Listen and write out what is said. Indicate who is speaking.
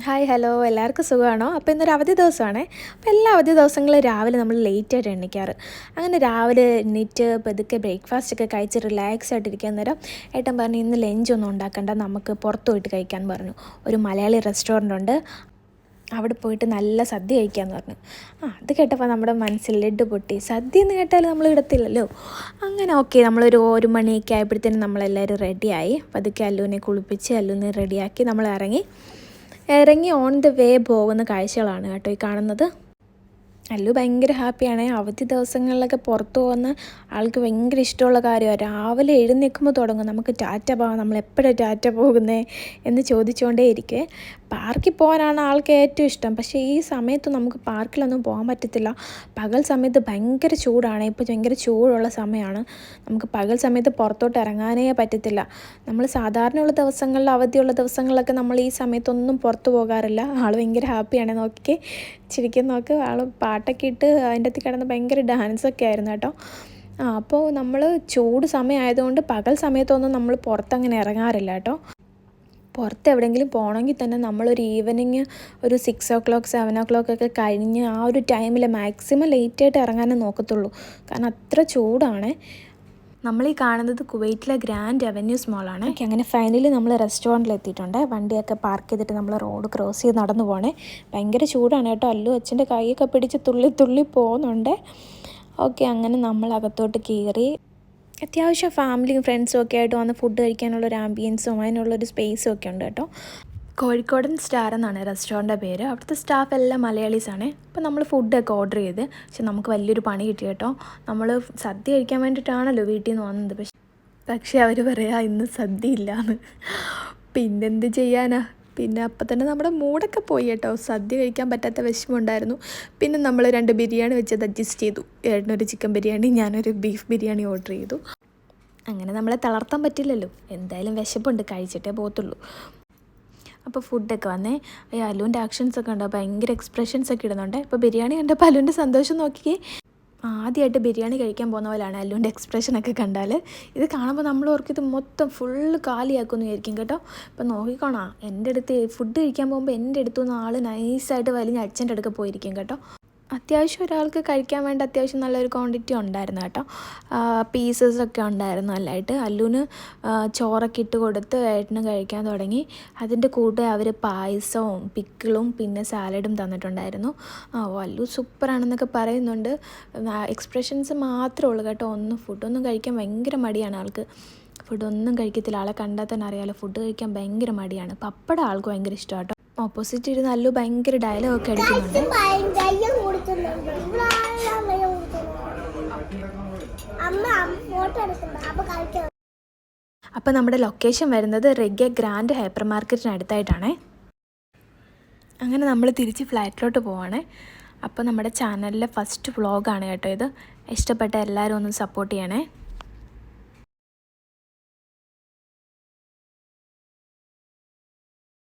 Speaker 1: Hi hello എല്ലാവർക്കും സുഖമാണോ? അപ്പോൾ ഇന്നൊരു അവധി ദിവസമാണേ. അപ്പോൾ എല്ലാ അവധി ദിവസങ്ങളും രാവിലെ നമ്മൾ ലേറ്റായിട്ട് എണീക്കാറ്. അങ്ങനെ രാവിലെ എണീറ്റ് പതുക്കെ ബ്രേക്ക്ഫാസ്റ്റൊക്കെ കഴിച്ച് റിലാക്സ് ആയിട്ടിരിക്കാൻ നേരം ഏട്ടൻ പറഞ്ഞു ഇന്ന് ലഞ്ചൊന്നും ഉണ്ടാക്കണ്ട, നമുക്ക് പുറത്ത് പോയിട്ട് കഴിക്കാൻ പറഞ്ഞു. ഒരു മലയാളി റെസ്റ്റോറൻ്റ് ഉണ്ട്, അവിടെ പോയിട്ട് നല്ല സദ്യ കഴിക്കാമെന്ന് പറഞ്ഞു. അത് കേട്ടപ്പോൾ നമ്മുടെ മനസ്സിൽ ലഡ്ഡു പൊട്ടി. സദ്യ എന്ന് കേട്ടാൽ നമ്മൾ ഇടത്തില്ലല്ലോ. അങ്ങനെ ഓക്കെ, ഒരു മണിയൊക്കെ ആയപ്പോഴത്തേനും നമ്മളെല്ലാവരും റെഡിയായി. പതുക്കെ അല്ലുവിനെ കുളിപ്പിച്ച് അല്ലുവിനെ റെഡിയാക്കി നമ്മൾ ഇറങ്ങി ഓൺ ദ വേ പോകുന്ന കാഴ്ചകളാണ് കേട്ടോ ഈ കാണുന്നത്. അല്ലു ഭയങ്കര ഹാപ്പിയാണ്. അവധി ദിവസങ്ങളിലൊക്കെ പുറത്തു പോകുന്ന ആൾക്ക് ഭയങ്കര ഇഷ്ടമുള്ള കാര്യമാണ്. രാവിലെ എഴുന്നേൽക്കുമ്പോൾ തുടങ്ങും നമുക്ക് ടാറ്റ പോകാം, നമ്മൾ എപ്പോഴാണ് ടാറ്റ പോകുന്നത് എന്ന് ചോദിച്ചുകൊണ്ടേ ഇരിക്കുവേ. പാർക്കിൽ പോകാനാണ് ആൾക്ക് ഏറ്റവും ഇഷ്ടം. പക്ഷേ ഈ സമയത്ത് നമുക്ക് പാർക്കിലൊന്നും പോകാൻ പറ്റത്തില്ല. പകൽ സമയത്ത് ഭയങ്കര ചൂടാണ്. ഇപ്പോൾ ഭയങ്കര ചൂടുള്ള സമയമാണ്. നമുക്ക് പകൽ സമയത്ത് പുറത്തോട്ട് ഇറങ്ങാനേ പറ്റത്തില്ല. നമ്മൾ സാധാരണയുള്ള ദിവസങ്ങളിൽ, അവധിയുള്ള ദിവസങ്ങളിലൊക്കെ നമ്മൾ ഈ സമയത്തൊന്നും പുറത്ത് പോകാറില്ല. ആൾ ഭയങ്കര ഹാപ്പിയാണ്. നോക്കിക്കേ, ശരിക്കും നോക്ക്, ആൾ പാട്ടൊക്കെ ഇട്ട് അതിൻ്റെ അകത്ത് കിടന്ന് ഭയങ്കര ഡാൻസൊക്കെ ആയിരുന്നു കേട്ടോ. അപ്പോൾ നമ്മൾ ചൂട് സമയമായതുകൊണ്ട് പകൽ സമയത്തൊന്നും നമ്മൾ പുറത്തങ്ങനെ ഇറങ്ങാറില്ല കേട്ടോ. പുറത്ത് എവിടെയെങ്കിലും പോകണമെങ്കിൽ തന്നെ നമ്മളൊരു ഈവനിങ് ഒരു 6 o'clock 7 o'clock ഒക്കെ കഴിഞ്ഞ് ആ ഒരു ടൈമിൽ മാക്സിമം ലേറ്റായിട്ട് ഇറങ്ങാനേ നോക്കത്തുള്ളൂ. കാരണം അത്ര ചൂടാണ്. നമ്മളീ കാണുന്നത് കുവൈറ്റിലെ ഗ്രാൻഡ് അവന്യൂസ് മോളാണ്. അങ്ങനെ ഫൈനലി നമ്മൾ റെസ്റ്റോറൻറ്റിൽ എത്തിയിട്ടുണ്ട്. വണ്ടിയൊക്കെ പാർക്ക് ചെയ്തിട്ട് നമ്മൾ റോഡ് ക്രോസ് ചെയ്ത് നടന്നു പോകണേ. ഭയങ്കര ചൂടാണ് കേട്ടോ. അല്ലു അച്ഛൻ്റെ കൈയൊക്കെ പിടിച്ച് തുള്ളി പോകുന്നുണ്ട്. ഓക്കെ, അങ്ങനെ നമ്മൾ അകത്തോട്ട് കയറി. അത്യാവശ്യം ഫാമിലിയും ഫ്രണ്ട്സും ഒക്കെ ആയിട്ട് വന്ന് ഫുഡ് കഴിക്കാനുള്ളൊരു ആംബിയൻസും അതിനുള്ളൊരു സ്പേസും ഒക്കെ ഉണ്ട് കേട്ടോ. കോഴിക്കോടൻ സ്റ്റാർ എന്നാണ് റെസ്റ്റോറൻറ്റിൻ്റെ പേര്. അവിടുത്തെ സ്റ്റാഫ് എല്ലാം മലയാളീസാണ്. അപ്പോൾ നമ്മൾ ഫുഡൊക്കെ ഓർഡർ ചെയ്ത്, പക്ഷെ നമുക്ക് വലിയൊരു പണി കിട്ടി കേട്ടോ. നമ്മൾ സദ്യ കഴിക്കാൻ വേണ്ടിയിട്ടാണല്ലോ വീട്ടിൽ നിന്ന് വന്നത്. പക്ഷേ അവർ പറയാ ഇന്ന് സദ്യ ഇല്ലയെന്ന്. പിന്നെന്ത് ചെയ്യാനാ. പിന്നെ അപ്പം തന്നെ നമ്മുടെ മൂടൊക്കെ പോയി കേട്ടോ. സദ്യ കഴിക്കാൻ പറ്റാത്ത വിഷമമുണ്ടായിരുന്നു. പിന്നെ നമ്മൾ 2 ബിരിയാണി വെച്ചത് അഡ്ജസ്റ്റ് ചെയ്തു. ഏട്ടനൊരു ചിക്കൻ ബിരിയാണി, ഞാനൊരു ബീഫ് ബിരിയാണി ഓർഡർ ചെയ്തു. അങ്ങനെ നമ്മളെ തളർത്താൻ പറ്റില്ലല്ലോ. എന്തായാലും വിശപ്പുണ്ട്, കഴിച്ചിട്ടേ പോകത്തുള്ളൂ. അപ്പോൾ ഫുഡൊക്കെ വന്നേ. അല്ലുവിൻ്റെ ആക്ഷൻസൊക്കെ ഉണ്ടോ, ഭയങ്കര എക്സ്പ്രഷൻസൊക്കെ ഇടുന്നുണ്ട്. ഇപ്പോൾ ബിരിയാണി കണ്ടപ്പോൾ അല്ലുവിൻ്റെ സന്തോഷം നോക്കിയേ. ആദ്യമായിട്ട് ബിരിയാണി കഴിക്കാൻ പോകുന്ന പോലെയാണ് അല്ലുവിൻ്റെ എക്സ്പ്രഷനൊക്കെ കണ്ടാൽ. ഇത് കാണുമ്പോൾ നമ്മൾ ഓർക്കും ഇത് മൊത്തം ഫുള്ള് കാലിയാക്കുമെന്ന് വിചാരിക്കും കേട്ടോ. ഇപ്പം നോക്കിക്കോണാ, എൻ്റെ അടുത്ത് ഫുഡ് കഴിക്കാൻ പോകുമ്പോൾ എൻ്റെ അടുത്തുനിന്ന് ആൾ നൈസായിട്ട് വലിഞ്ഞ് അച്ഛൻ്റെ അടുക്ക പോയിരിക്കും കേട്ടോ. അത്യാവശ്യം ഒരാൾക്ക് കഴിക്കാൻ വേണ്ട അത്യാവശ്യം നല്ലൊരു ക്വാണ്ടിറ്റി ഉണ്ടായിരുന്നു കേട്ടോ. പീസസൊക്കെ ഉണ്ടായിരുന്നു നല്ലതായിട്ട്. അല്ലുവിന് ചോറൊക്കെ ഇട്ട് കൊടുത്ത് ഏട്ടനും കഴിക്കാൻ തുടങ്ങി. അതിൻ്റെ കൂടെ അവർ പായസവും പിക്കിളും പിന്നെ സാലഡും തന്നിട്ടുണ്ടായിരുന്നു. അല്ലു സൂപ്പറാണെന്നൊക്കെ പറയുന്നുണ്ട്. എക്സ്പ്രഷൻസ് മാത്രമേ ഉള്ളൂ കേട്ടോ. ഫുഡൊന്നും കഴിക്കാൻ ഭയങ്കര മടിയാണ് ആൾക്ക്. ഫുഡൊന്നും കഴിക്കത്തില്ല. ആളെ കണ്ടാൽ തന്നെ അറിയാമല്ലോ, ഫുഡ് കഴിക്കാൻ ഭയങ്കര മടിയാണ്. പപ്പടം ആൾക്ക് ഭയങ്കര ഇഷ്ടമാണ് കേട്ടോ. ഓപ്പോസിറ്റ് ഇരുന്ന് അല്ലു ഭയങ്കര ഡയലോഗൊക്കെ അടിക്കുന്നുണ്ട്. അപ്പോൾ നമ്മുടെ ലൊക്കേഷൻ വരുന്നത് റെഗ ഗ്രാൻഡ് ഹൈപ്പർ മാർക്കറ്റിനടുത്തായിട്ടാണേ. അങ്ങനെ നമ്മൾ തിരിച്ച് ഫ്ലാറ്റിലോട്ട് പോവാണേ. അപ്പോൾ നമ്മുടെ ചാനലിലെ ഫസ്റ്റ് വ്ളോഗാണ് കേട്ടോ ഇത്. ഇഷ്ടപ്പെട്ട എല്ലാവരും ഒന്ന് സപ്പോർട്ട് ചെയ്യണേ.